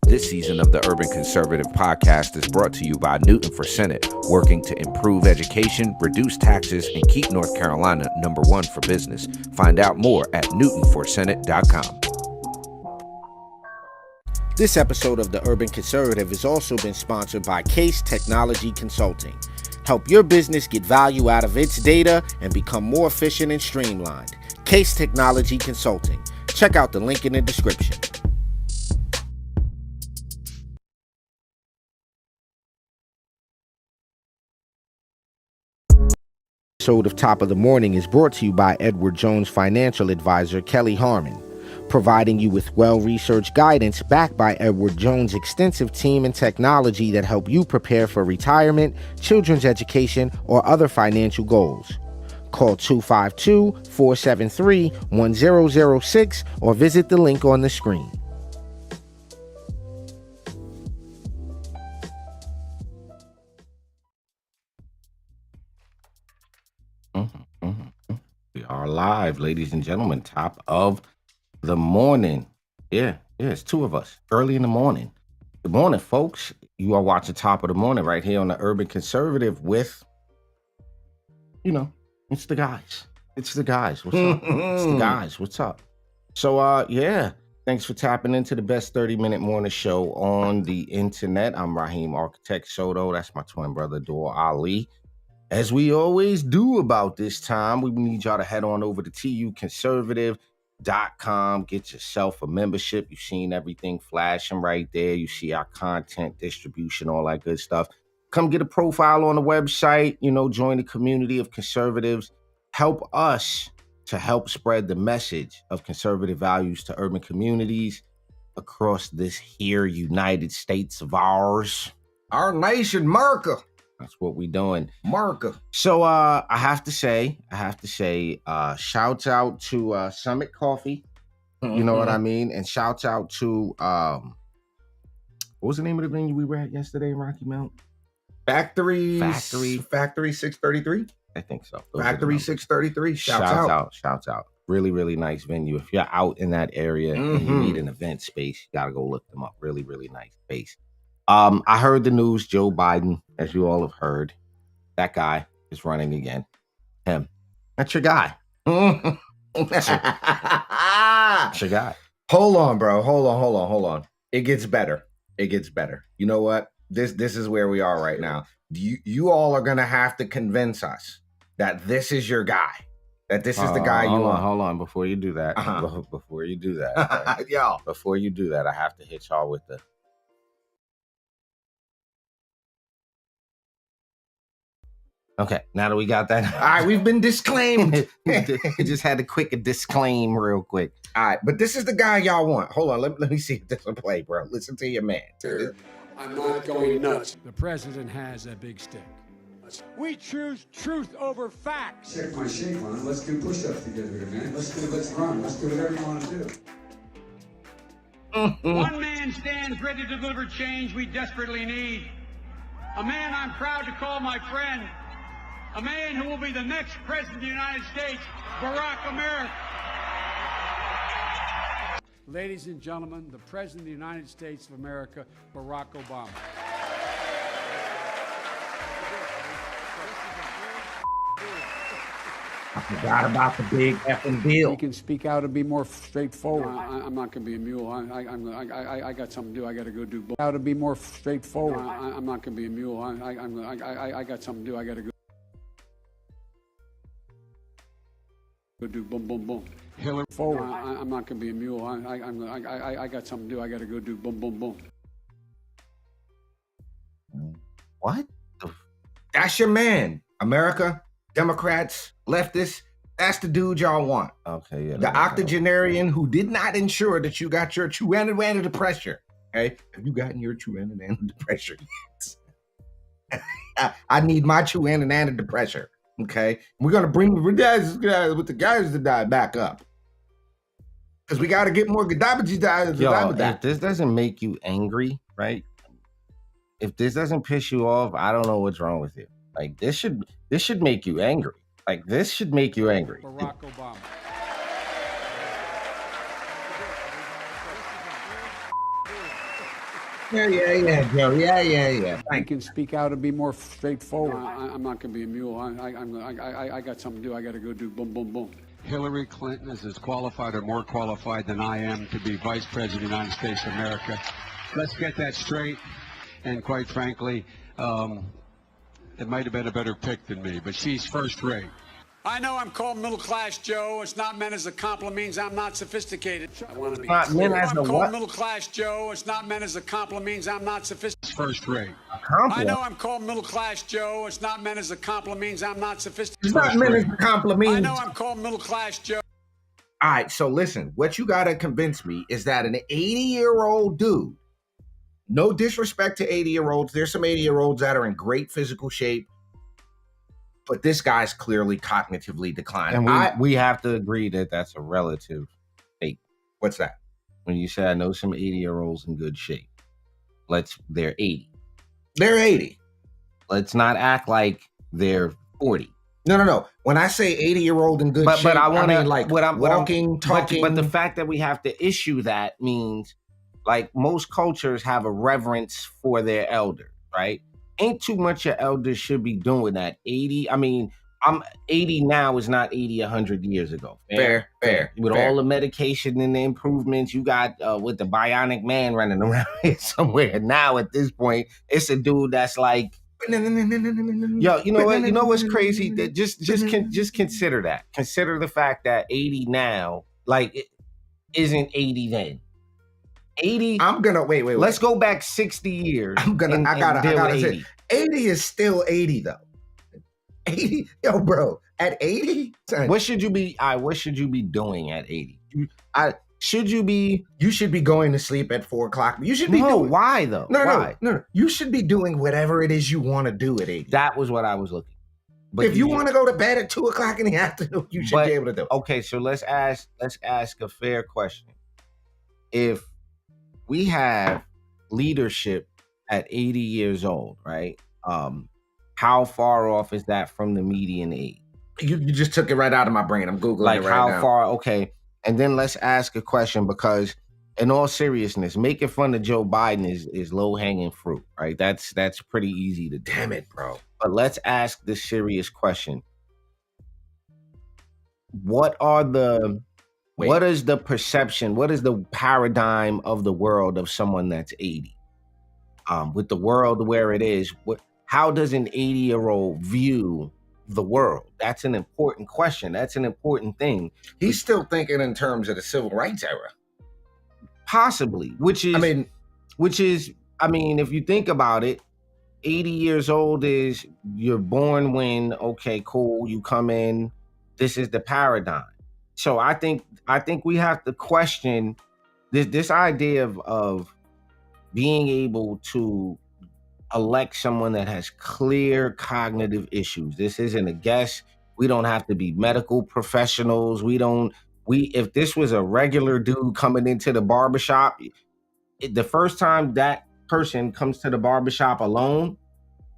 This season of the Urban Conservative Podcast is brought to you by Newton for Senate, working to improve education, reduce taxes, and keep North Carolina #1 for business. Find out more at newtonforsenate.com. This episode of the Urban Conservative has also been sponsored by Case Technology Consulting. Help your business get value out of its data and become more efficient and streamlined. Case Technology Consulting. Check out the link in the description. Episode of Top of the Morning is brought to you by Edward Jones financial advisor Kelly Harmon, providing you with well-researched guidance backed by Edward Jones' extensive team and technology that help you prepare for retirement, children's education, or other financial goals. Call 252-473-1006 or visit the link on the screen. We are live, ladies and gentlemen. Top of the morning. Yeah, it's two of us early in the morning. Good morning, folks. You are watching Top of the Morning right here on the Urban Conservative with, it's the guys. It's the guys. What's up? It's the guys. What's up? So, thanks for tapping into the best 30-minute morning show on the internet. I'm Raheem Architect Soto. That's my twin brother, Dor Ali. As we always do about this time, we need y'all to head on over to tuconservative.com. Get yourself a membership. You've seen everything flashing right there. You see our content distribution, all that good stuff. Come get a profile on the website. Join the community of conservatives. Help us to help spread the message of conservative values to urban communities across this here United States of ours. Our nation, America. That's what we doing. America. So I have to say, shouts out to Summit Coffee. You know what I mean? And shouts out to what was the name of the venue we were at yesterday in Rocky Mount? Factory 633. I think so. Factory 633. Shouts out. Really, really nice venue. If you're out in that area and you need an event space, you gotta go look them up. Really, really nice space. I heard the news. Joe Biden, as you all have heard, that guy is running again. Him. That's your guy. That's your guy. Hold on, bro. Hold on. It gets better. You know what? This is where we are right now. You all are gonna have to convince us that this is your guy. That this is the guy you want. Hold on. Before you do that, before you do that, yo. Before you do that, I have to hit y'all with the. Okay, now that we got that. All right, we've been disclaimed. Just had to disclaim real quick. All right, but this is the guy y'all want. Hold on, let me see if this will play, bro. Listen to your man. I'm not going nuts. The president has a big stick. We choose truth over facts. Check my shape on it. Let's do push-ups together, man. Let's run. Let's do whatever you want to do. One man stands ready to deliver change we desperately need. A man I'm proud to call my friend. A man who will be the next president of the United States, Barack America. Ladies and gentlemen, the president of the United States of America, Barack Obama. I forgot about the big effing deal. He can speak out and be more straightforward. I'm not going to be a mule. I got something to do. I got to go do. How to be more straightforward. I'm not going to be a mule. I got something to do. I got to go do boom, boom, boom. Hillary Forward. I'm not going to be a mule. I got something to do. I got to go do boom, boom, boom. What? That's your man. America, Democrats, leftists, that's the dude y'all want. Okay, yeah. The octogenarian who did not ensure that you got your true antidepressant. Okay? Have you gotten your true antidepressant yet? I need my true antidepressant. Okay? We're going to bring the guys with the guys to die back up. Because we got to get more diabetes. If this doesn't make you angry, right? If this doesn't piss you off, I don't know what's wrong with you. Like, this should make you angry. Like, this should make you angry. Barack Obama. Yeah, Joe. Yeah. You Thank can speak out and be more straightforward. I'm not going to be a mule. I got something to do. I got to go do boom, boom, boom. Hillary Clinton is as qualified or more qualified than I am to be Vice President of the United States of America. Let's get that straight. And quite frankly, it might have been a better pick than me, but she's first rate. I know I'm called middle class, Joe. It's not meant as a compliment. Means I'm not sophisticated. I want to be. Not meant as I'm a called what? middle class, Joe. It's not meant as a compliment. Means I'm not sophisticated. First rate. A compliment. I know I'm called middle class, Joe. It's not meant as a compliment. Means I'm not sophisticated. It's not meant as a compliment. I know I'm called middle class, Joe. All right, so listen, what you gotta convince me is that an 80-year-old dude, no disrespect to 80-year-olds, there's some 80-year-olds that are in great physical shape, but this guy's clearly cognitively declined. And we have to agree that that's a relative state. What's that? When you say I know some 80-year-olds in good shape, they're 80. They're 80. Let's not act like they're 40. No. When I say 80-year-old in good shape, But I want to mean like walking, talking. But the fact that we have to issue that means, like, most cultures have a reverence for their elders, right? Ain't too much your elders should be doing that. 80. I mean, I'm 80 now is not 80 100 years ago. Fair. With all the medication and the improvements you got with the bionic man running around here somewhere. Now at this point, it's a dude that's like, yo, you know what? You know what's crazy? That just consider that. Consider the fact that 80 now, like, it isn't 80 then. 80. I'm gonna wait. Let's go back 60 years. I gotta say, 80 is still 80 though. 80, yo, bro. At 80, what should you be? What should you be doing at 80? You should be going to sleep at 4 o'clock. You should be. Why though? No. You should be doing whatever it is you want to do at 80. That was what I was looking. But if you want to go to bed at 2 o'clock in the afternoon, you should be able to do it. Okay, so let's ask a fair question. If we have leadership at 80 years old, right? How far off is that from the median age? You just took it right out of my brain. I'm Googling it right now. How far? Okay. And then let's ask a question, because in all seriousness, making fun of Joe Biden is low-hanging fruit, right? That's pretty easy to do. Damn it, bro. But let's ask the serious question. What is the perception? What is the paradigm of the world of someone that's 80? With the world where it is, how does an 80-year-old view the world? That's an important question. That's an important thing. He's still thinking in terms of the civil rights era. Possibly, which is, if you think about it, 80 years old is you're born when, okay, cool, you come in, this is the paradigm. So I think we have to question this idea of being able to elect someone that has clear cognitive issues. This isn't a guess. We don't have to be medical professionals. If this was a regular dude coming into the barbershop, the first time that person comes to the barbershop alone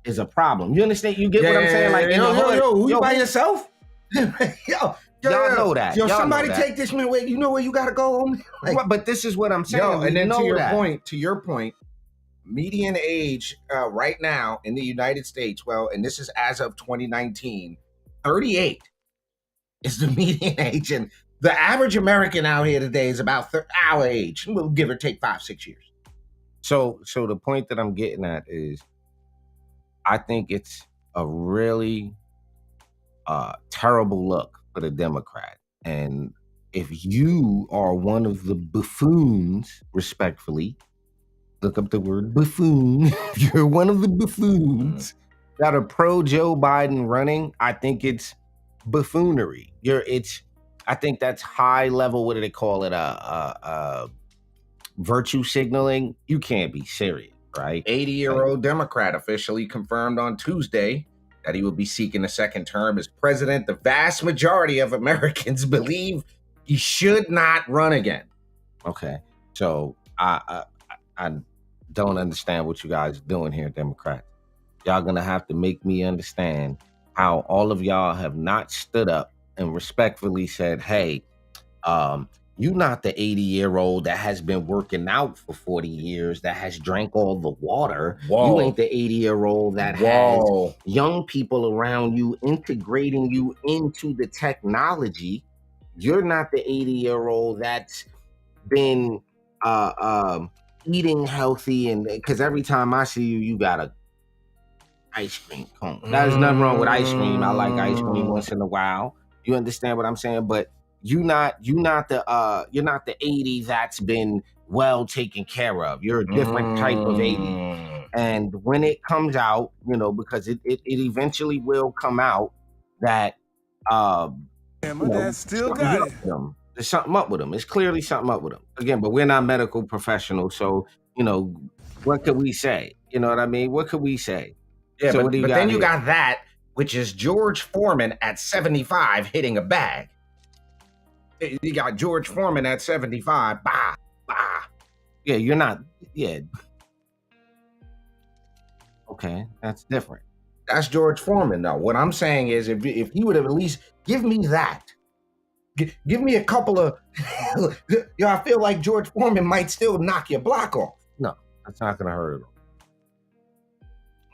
is a problem. You understand? You get what I'm saying? Like, yo, you by yourself? Y'all know that. Yo, somebody take this man. Wait, you know where you gotta go on? Like, but this is what I'm saying. Yo, and then to your point, median age right now in the United States, and this is as of 2019, 38 is the median age, and the average American out here today is about our age. We'll give or take 5-6 years. So the point that I'm getting at is, I think it's a really terrible look for the Democrat. And if you are one of the buffoons, respectfully, look up the word buffoon. You're one of the buffoons that are pro Joe Biden running. I think it's buffoonery. I think that's high level. What do they call it? Virtue signaling. You can't be serious, right? 80-year-old Democrat officially confirmed on Tuesday that he will be seeking a second term as president. The vast majority of Americans believe he should not run again. Okay, so I don't understand what you guys are doing here, Democrats. Y'all gonna have to make me understand how all of y'all have not stood up and respectfully said, hey, You're not the 80-year-old that has been working out for 40 years, that has drank all the water. Whoa. You ain't the 80-year-old that has young people around you integrating you into the technology. You're not the 80-year-old that's been eating healthy, and because every time I see you, you got a ice cream cone. There's nothing wrong with ice cream. I like ice cream once in a while. You understand what I'm saying? But you're not the 80 that's been well taken care of. You're a different type of 80. And when it comes out, because it eventually will come out that my dad still got it. There's something up with them. It's clearly something up with them. Again, but we're not medical professionals, so what could we say? You know what I mean? What could we say? Yeah, So but what do you then got you here? got that, which is George Foreman at 75 hitting a bag. You got George Foreman at 75. Bah, bah. Yeah, you're not. Yeah. Okay, that's different. That's George Foreman, though. What I'm saying is, if he would have at least give me that, give me a couple of, I feel like George Foreman might still knock your block off. No, that's not gonna hurt at all.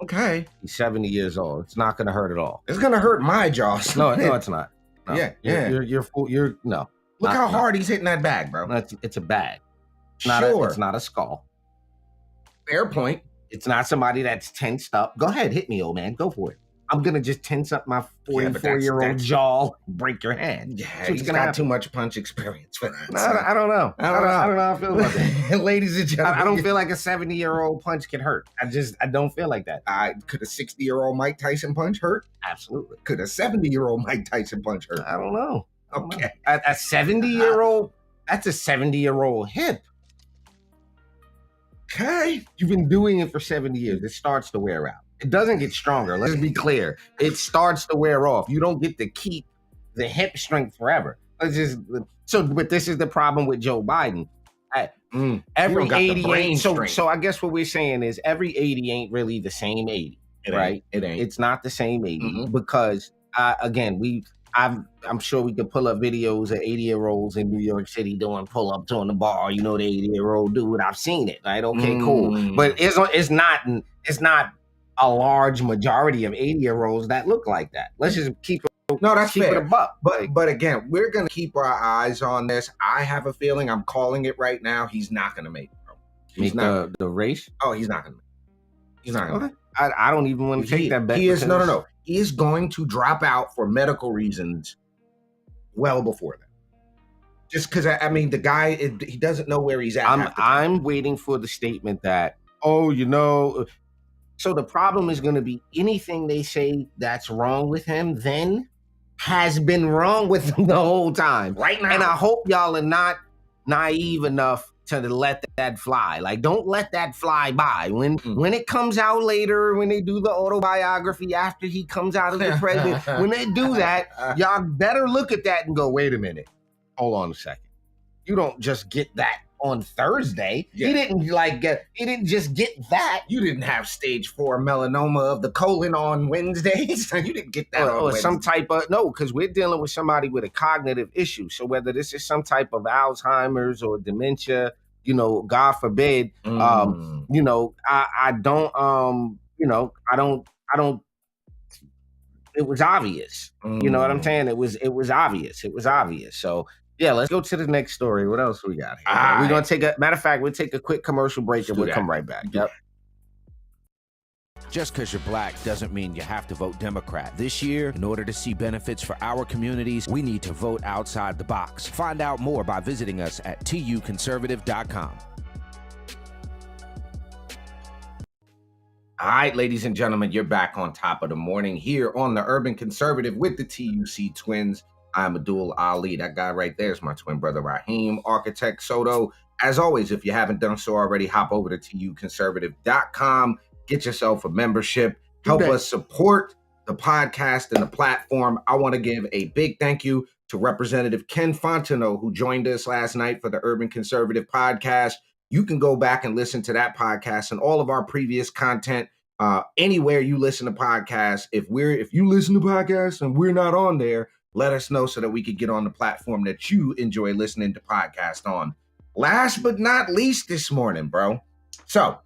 Okay, He's 70 years old. It's not gonna hurt at all. it's gonna hurt my jaw. No, it's not. No. Yeah. You're full. You're no. Look not- how no. hard he's hitting that bag, bro. It's a bag. It's Sure. not a skull. Fair point. It's not somebody that's tensed up. Go ahead, hit me, old man. Go for it. I'm gonna just tense up my Yeah, but 44-year-old that's- jaw, break your hand. Yeah, So he's gonna got happen. too much punch experience for that. No, I don't know. I don't know. I don't know how I feel about that. Ladies and gentlemen, I don't feel like a 70-year-old punch can hurt. I don't feel like that. Could a 60-year-old Mike Tyson punch hurt? Absolutely. Could a 70-year-old Mike Tyson punch hurt? I don't know. Okay. A 70-year-old, that's a 70-year-old hip. Okay. You've been doing it for 70 years. It starts to wear out. It doesn't get stronger. Let's be clear. It starts to wear off. You don't get to keep the hip strength forever. But this is the problem with Joe Biden. Every don't got the 80 brain ain't, strength. so I guess what we're saying is every 80 ain't really the same 80, right? It ain't. It's not the same 80 Mhm. because I'm sure we could pull up videos of 80-year-olds in New York City doing pull-ups on the bar. You know, the 80-year-old dude. I've seen it. Right? Okay, cool. But it's not a large majority of 80-year-olds that look like that. Let's just keep it. No, that's keep fair. it a buck. But again, we're gonna keep our eyes on this. I have a feeling, I'm calling it right now, he's not gonna make it, bro. He's Make not. the race. Oh, he's not gonna make it. He's not gonna make it. I don't even want to take that bet. He is because- no. He is going to drop out for medical reasons well before that. Just because the guy, he doesn't know where he's at. half the time. I'm waiting for the statement that, so the problem is going to be anything they say that's wrong with him then has been wrong with him the whole time. Right now. And I hope y'all are not naive enough to let that fly. Like, don't let that fly by. When it comes out later, when they do the autobiography after he comes out of the president, when they do that, y'all better look at that and go, wait a minute. Hold on a second. You don't just get that on Thursday. Yeah. He didn't just get that. You didn't have stage 4 melanoma of the colon on Wednesdays. You didn't get that on Or Wednesday. some type of, no, because we're dealing with somebody with a cognitive issue. So whether this is some type of Alzheimer's or dementia, God forbid, I don't, it was obvious. You know what I'm saying? It was obvious. It was obvious. So yeah, let's go to the next story. What else we got here? We're going to matter of fact, we'll take a quick commercial break and we'll come right back. Yep. Just because you're black doesn't mean you have to vote Democrat. This year, in order to see benefits for our communities, we need to vote outside the box. Find out more by visiting us at tuconservative.com. All right, ladies and gentlemen, you're back on top of the morning here on the Urban Conservative with the TUC twins. I'm Abdul Ali. That guy right there is my twin brother, Raheem, Architect Soto. As always, if you haven't done so already, hop over to tuconservative.com. Get yourself a membership. Help us support the podcast and the platform. I want to give a big thank you to Representative Ken Fontenot, who joined us last night for the Urban Conservative podcast. You can go back and listen to that podcast and all of our previous content anywhere you listen to podcasts. If you listen to podcasts and we're not on there, let us know so that we could get on the platform that you enjoy listening to podcasts on. Last but not least this morning, bro. So,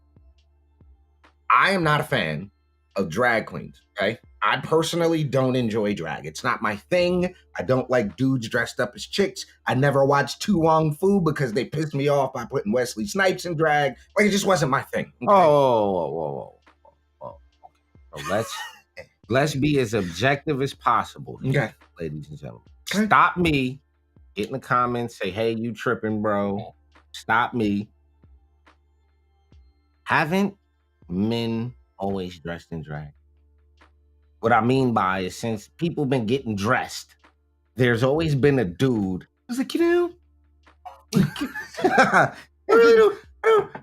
I am not a fan of drag queens, okay? I personally don't enjoy drag. It's not my thing. I don't like dudes dressed up as chicks. I never watched Tu Wong Fu because they pissed me off by putting Wesley Snipes in drag. Like, it just wasn't my thing. Okay? Oh. So let's be as objective as possible, Okay. ladies and gentlemen. Okay. Stop me. Get in the comments. Say, hey, you tripping, bro. Stop me. Haven't men always dressed in drag? What I mean by is, since people been getting dressed, there's always been a dude who's like, I don't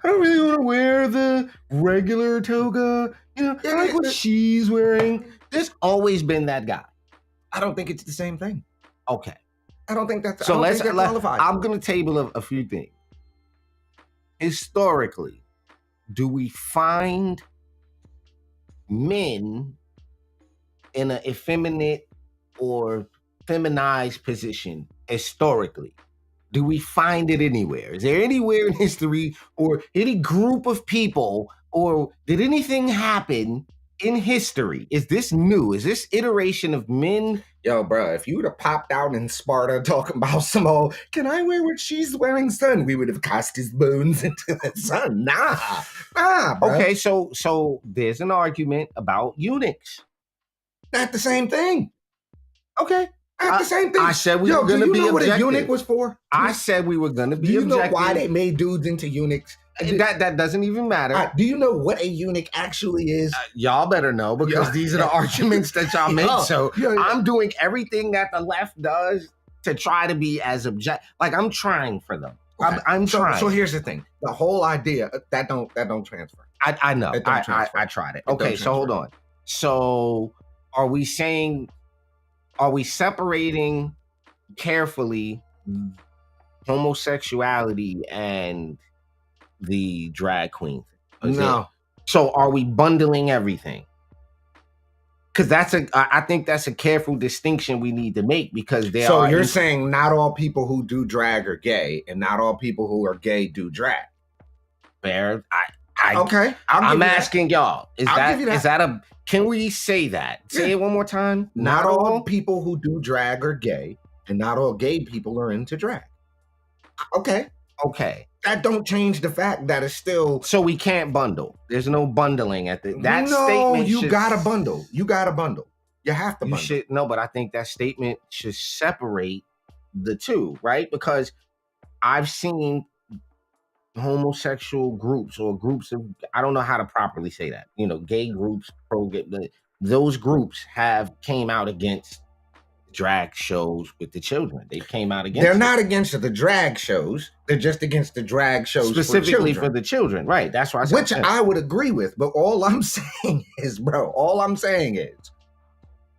really want to wear the regular toga. I like what she's wearing. There's always been that guy. I don't think it's the same thing. Okay. I don't think that's So I don't think that qualifies. I'm going to table a few things. Historically, do we find men in an effeminate or feminized position historically? Do we find it anywhere? Is there anywhere in history or any group of people, or did anything happen in history? Is this new? Is this iteration of men? Yo, bro, if you would have popped out in Sparta talking about some old, can I wear what she's wearing, son? We would have cast his bones into the sun. Nah, bro. Okay, so there's an argument about eunuchs. Not the same thing. Okay. Not the same thing. I said we were going to be do you know what a objective. eunuch was for? I said we were going to be Do you know objective. why they made dudes into eunuchs? That doesn't even matter. Do you know what a eunuch actually is? Y'all better know, because these are the arguments that y'all make. So Yeah. I'm doing everything that the left does to try to be as objective. Like, I'm trying for them. Okay. I'm trying. So here's the thing: the whole idea that don't transfer. I know. It don't transfer. I tried it. It Okay, don't so hold on. So are we separating carefully homosexuality and the drag queen thing? No. So are we bundling everything? Because I think that's a careful distinction we need to make, because So you're saying not all people who do drag are gay, and not all people who are gay do drag. fair. Okay, I'm asking y'all. I'll give you that. Can we say that? Say it one more time. Not all people who do drag are gay, and not all gay people are into drag. Okay, that don't change the fact that it's still. So we can't bundle. There's no bundling at that No, statement. you gotta bundle. You gotta bundle. You have to You bundle. should no, but I think that statement should separate the two, right? Because I've seen homosexual groups, or groups of, I don't know how to properly say that, gay groups, pro-gay, those groups came out against drag shows with the children. They came out against They're not against the drag shows. They're just against the drag shows specifically for for the children, right? That's why I said, Which I would agree with. But all I'm saying is,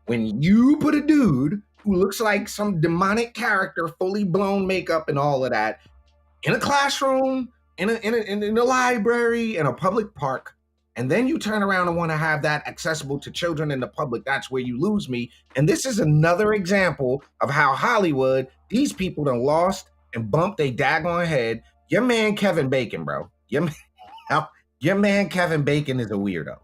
when you put a dude who looks like some demonic character, fully blown makeup and all of that, in a classroom, in a library, in a public park, and then you turn around and want to have that accessible to children in the public, that's where you lose me. And this is another example of how Hollywood, these people done lost and bumped their daggone head. Your man Kevin Bacon, bro. Your man Kevin Bacon is a weirdo.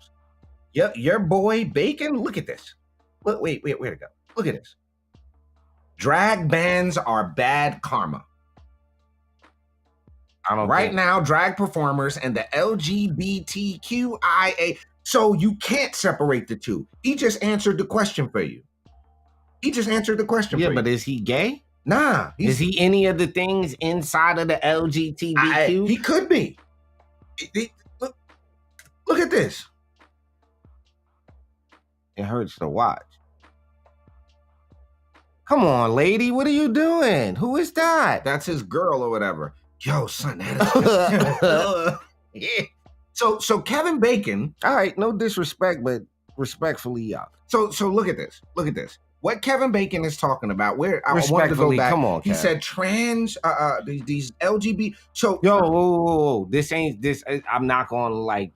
Your boy Bacon, look at this. Wait, where'd it go? Look at this. Drag bans are bad karma. Right now, drag performers and the LGBTQIA. So you can't separate the two. He just answered the question for you. Yeah, but is he gay? Nah. Is he any of the things inside of the LGBTQ? He could be. Look at this. It hurts to watch. Come on, lady. What are you doing? Who is that? That's his girl or whatever. Yo, son, that is yeah. So Kevin Bacon. All right, no disrespect, but respectfully, y'all. So look at this. What Kevin Bacon is talking about? Where I wanted to go back. Come on, he said trans. These LGBT. So yo, whoa. This ain't this. I'm not gonna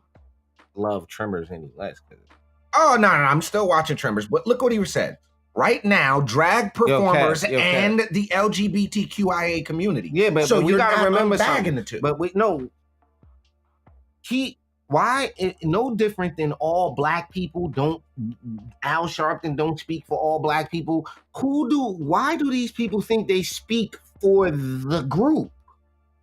love Tremors any less. Oh no, I'm still watching Tremors. But look what he said. right now drag performers Kev. and the LGBTQIA community. Yeah, but we you're gotta not remember unbagging something. the two. But no different than all black people don't. Al Sharpton don't speak for all black people. Why do these people think they speak for the group?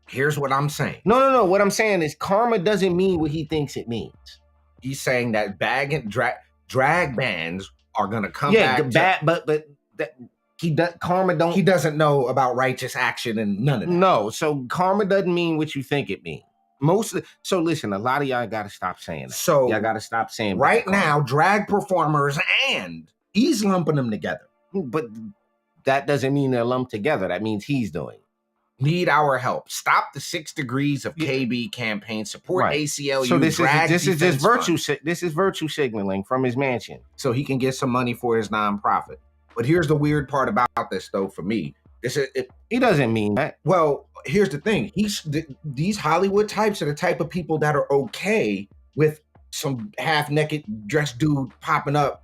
Here's what I'm saying. No. What I'm saying is karma doesn't mean what he thinks it means. He's saying that drag bands are gonna come back. Karma don't. He doesn't know about righteous action and none of that. No, so karma doesn't mean what you think it means. So listen, a lot of y'all gotta stop saying that. So y'all gotta stop saying right now, drag performers and he's lumping them together. But that doesn't mean they're lumped together. That means he's doing it. Need our help. Stop the 6 Degrees of KB campaign. Support Right. ACLU. So this is just virtue. Fund, This is virtue signaling from his mansion. so he can get some money for his nonprofit. But here's the weird part about this, though. For me, He doesn't mean that. well, here's the thing. These Hollywood types are the type of people that are okay with some half-naked dressed dude popping up,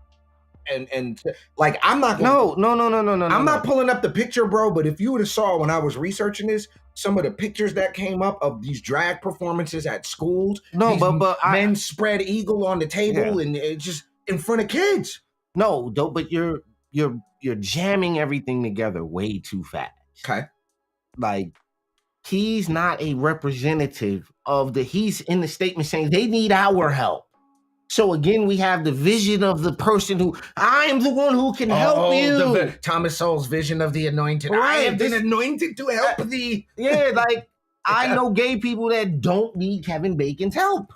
and like I'm not. No. I'm not pulling up the picture, bro. But if you would have saw when I was researching this, some of the pictures that came up of these drag performances at schools. No, these but men spread eagle on the table and it just in front of kids. No, but you're jamming everything together way too fast. Okay. Like he's not a representative of he's in the statement saying they need our help. So again, we have the vision of the person who I am the one who can help you. Thomas Sowell's vision of the anointed. Right, I have been anointed to help thee. Yeah, like I know gay people that don't need Kevin Bacon's help.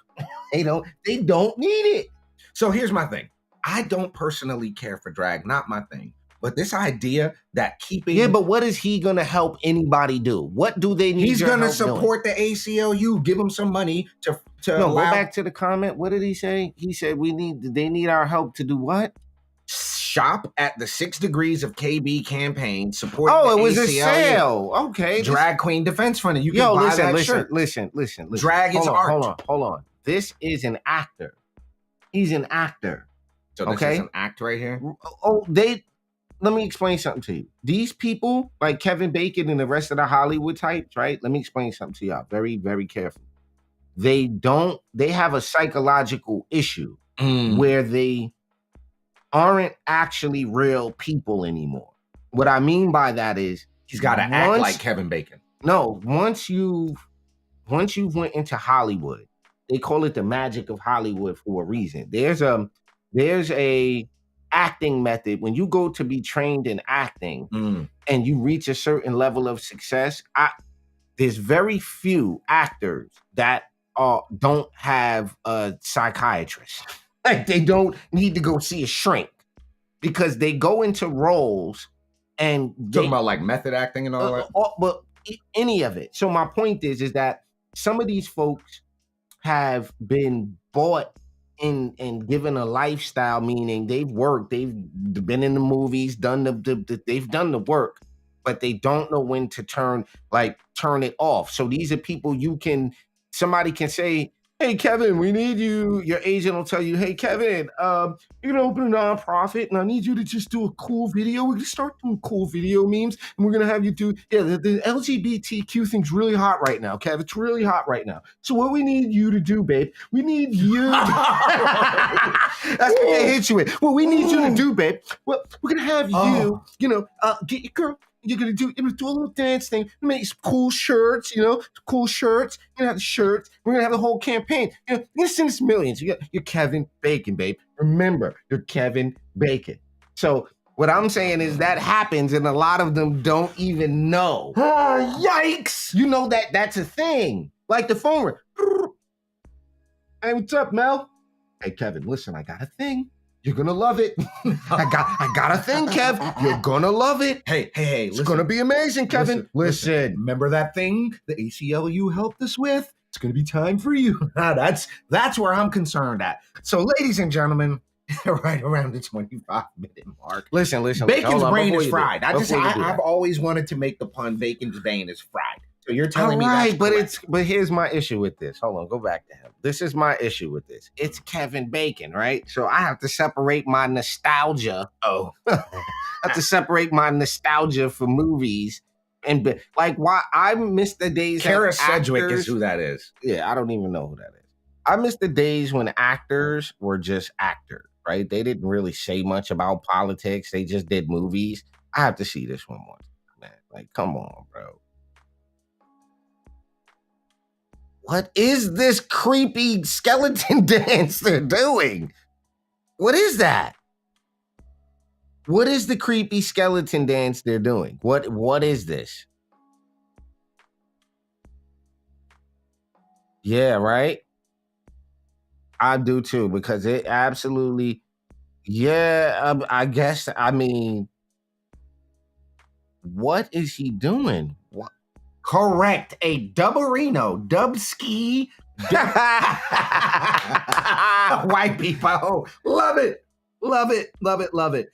They don't need it. So here's my thing. I don't personally care for drag, not my thing. But this idea that keeping but what is he gonna help anybody do? What do they need? He's gonna support the ACLU, give them some money to go back to the comment. What did he say? He said they need our help to do what? Shop at the 6 Degrees of KB campaign. Support. Oh, the it was ACLU. a sale. Okay. Drag Queen Defense Fund. You can buy that shirt. Listen. Drag is art. Hold on. This is an actor. He's an actor. So this is an act right here. Let me explain something to you. These people, like Kevin Bacon and the rest of the Hollywood types, right? Let me explain something to y'all very, very carefully. They have a psychological issue where they aren't actually real people anymore. What I mean by that is he's got to act like Kevin Bacon. No, once you've went into Hollywood, they call it the magic of Hollywood for a reason. There's a acting method when you go to be trained in acting and you reach a certain level of success. There's very few actors that don't have a psychiatrist. Like they don't need to go see a shrink because they go into roles and talking about like method acting and all that. But any of it. So my point is that some of these folks have been bought and given a lifestyle, meaning they've worked, they've been in the movies, they've done the work, but they don't know when to turn it off. So these are people somebody can say, hey, Kevin, we need you. Your agent will tell you, hey, Kevin, you're going to open a nonprofit and I need you to just do a cool video. We're going to start doing cool video memes and we're going to have you do, the LGBTQ thing's really hot right now, Kev. It's really hot right now. So what we need you to do, babe, we need you. That's what they hit you with. What we need you to do, babe, well, we're going to have you, get your girl. You're gonna do a little dance thing, make some cool shirts, cool shirts. You're gonna have the shirts. We're gonna have the whole campaign. You're gonna send us millions. You're Kevin Bacon, babe. Remember, you're Kevin Bacon. So what I'm saying is that happens, and a lot of them don't even know. Yikes! You know that's a thing. Like the phone ring. Hey, what's up, Mel? Hey, Kevin, listen, I got a thing. You're gonna love it. I got a thing, Kev. You're gonna love it. Hey, it's gonna be amazing, Kevin. Listen. Remember that thing the ACLU helped us with? It's gonna be time for you. That's where I'm concerned at. So, ladies and gentlemen, right around the 25-minute mark. Listen. Bacon's brain is fried. I've always wanted to make the pun. Bacon's brain is fried. So you're telling me that's correct. But here's my issue with this. Hold on, go back to him. This is my issue with this. It's Kevin Bacon, right? So I have to separate my nostalgia have to separate my nostalgia for movies and like why I miss the days. Kara that Sedgwick actors- is who that is. Yeah, I don't even know who that is. I miss the days when actors were just actors, right? They didn't really say much about politics. They just did movies. I have to see this one more time, man. Like, come on, bro. What is this creepy skeleton dance they're doing? What is that? What is the creepy skeleton dance they're doing? What is this? Yeah, right? I do too, because it absolutely, yeah, I guess, I mean, what is he doing? What? Correct. A dubberino, dub ski. White people. Love it. Love it. Love it. Love it.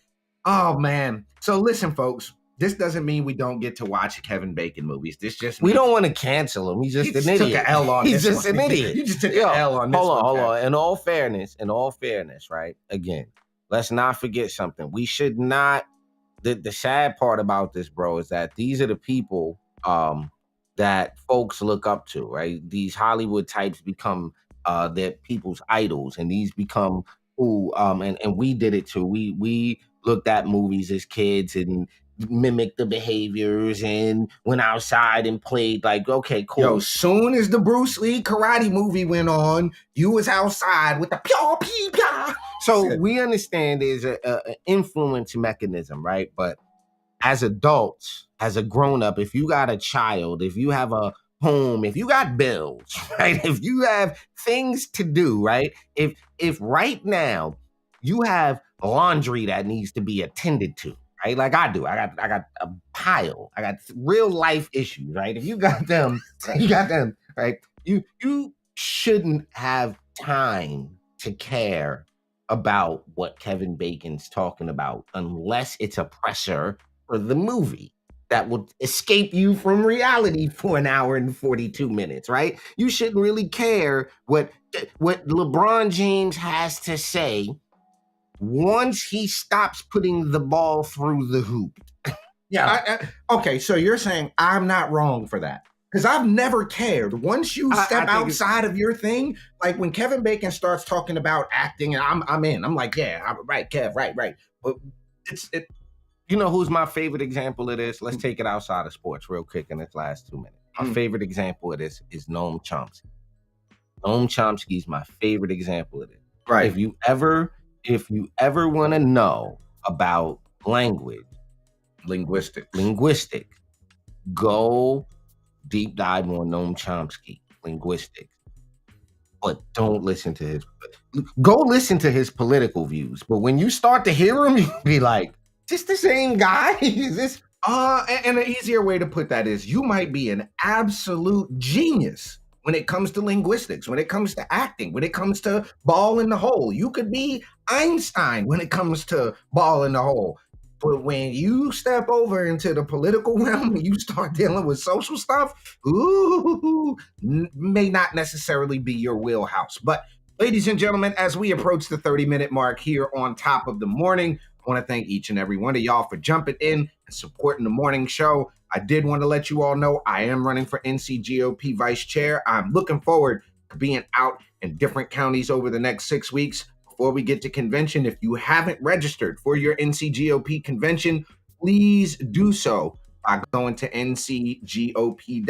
Oh, man. So listen, folks. This doesn't mean we don't get to watch Kevin Bacon movies. This just We means don't want to cancel him. He's just you an just idiot. took an L on He's this just one. an idiot. You just took Yo, an L on this one. Hold on. In all fairness, right? Again, let's not forget something. We should not. The sad part about this, bro, is that these are the people that folks look up to, right? These Hollywood types become their people's idols, and these become who and we did it too. We looked at movies as kids and mimicked the behaviors and went outside and played like, okay, cool. Yo, soon as the Bruce Lee karate movie went on, you was outside with the pyaw pee pyaw. So we understand there's a influence mechanism, right? But as adults, as a grown-up, if you got a child, if you have a home, if you got bills, right? If you have things to do, right? If right now you have laundry that needs to be attended to, right? Like I do. I got a pile. I got real life issues, right? If you got them, right? You shouldn't have time to care about what Kevin Bacon's talking about unless it's a pressure for the movie that will escape you from reality for an hour and 42 minutes, right? You shouldn't really care what LeBron James has to say once he stops putting the ball through the hoop. Yeah. Okay, so you're saying I'm not wrong for that. Because I've never cared. Once you step outside of your thing, like when Kevin Bacon starts talking about acting, and I'm in. I'm like, yeah, right, Kev, right. But it. You know who's my favorite example of this? Let's take it outside of sports real quick in this last 2 minutes. My favorite example of this is Noam Chomsky. Noam Chomsky is my favorite example of this. Right. If you ever want to know about linguistic, go deep dive on Noam Chomsky, linguistics. But don't listen to go listen to his political views. But when you start to hear him, you be like, is this the same guy? Is this? And an easier way to put that is you might be an absolute genius when it comes to linguistics, when it comes to acting, when it comes to ball in the hole. You could be Einstein when it comes to ball in the hole. But when you step over into the political realm and you start dealing with social stuff, may not necessarily be your wheelhouse. But ladies and gentlemen, as we approach the 30-minute mark here on Top of the Morning, I want to thank each and every one of y'all for jumping in and supporting the morning show. I did want to let you all know I am running for NCGOP Vice Chair. I'm looking forward to being out in different counties over the next 6 weeks. Before we get to convention, if you haven't registered for your NCGOP convention, please do so by going to ncgop.org.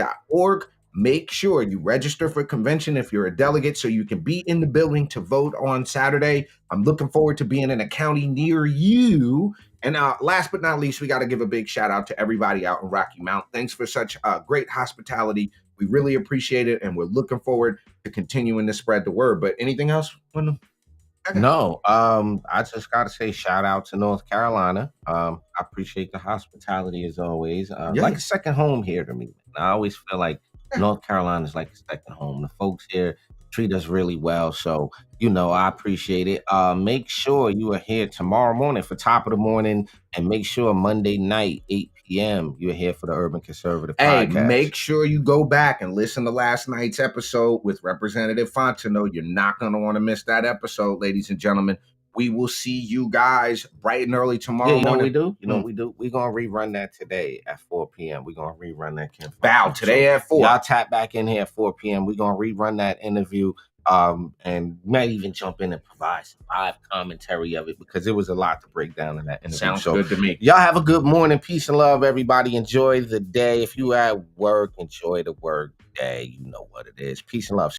Make sure you register for convention if you're a delegate so you can be in the building to vote on Saturday. I'm looking forward to being in a county near you. And last but not least, we got to give a big shout out to everybody out in Rocky Mount. Thanks for such great hospitality. We really appreciate it, and we're looking forward to continuing to spread the word. But anything else? No, I just got to say shout out to North Carolina. I appreciate the hospitality as always. Like a second home here to me. I always feel like North Carolina is like a second home. The folks here treat us really well. So, I appreciate it. Make sure you are here tomorrow morning for Top of the Morning, and make sure Monday night, 8 p.m., you're here for the Urban Conservative Podcast. Make sure you go back and listen to last night's episode with Representative Fontenot. You're not going to want to miss that episode, ladies and gentlemen. We will see you guys bright and early tomorrow Yeah, you know what morning. we do? You know what we do? We're gonna rerun that today at 4 p.m. We're gonna rerun that Ken Bow Fox. today at 4. Y'all tap back in here at 4 p.m. We're gonna rerun that interview. And might even jump in and provide some live commentary of it because it was a lot to break down in that interview. Sounds So good to me. y'all have a good morning. Peace and love, everybody. Enjoy the day. If you at work, enjoy the work day. You know what it is. Peace and love.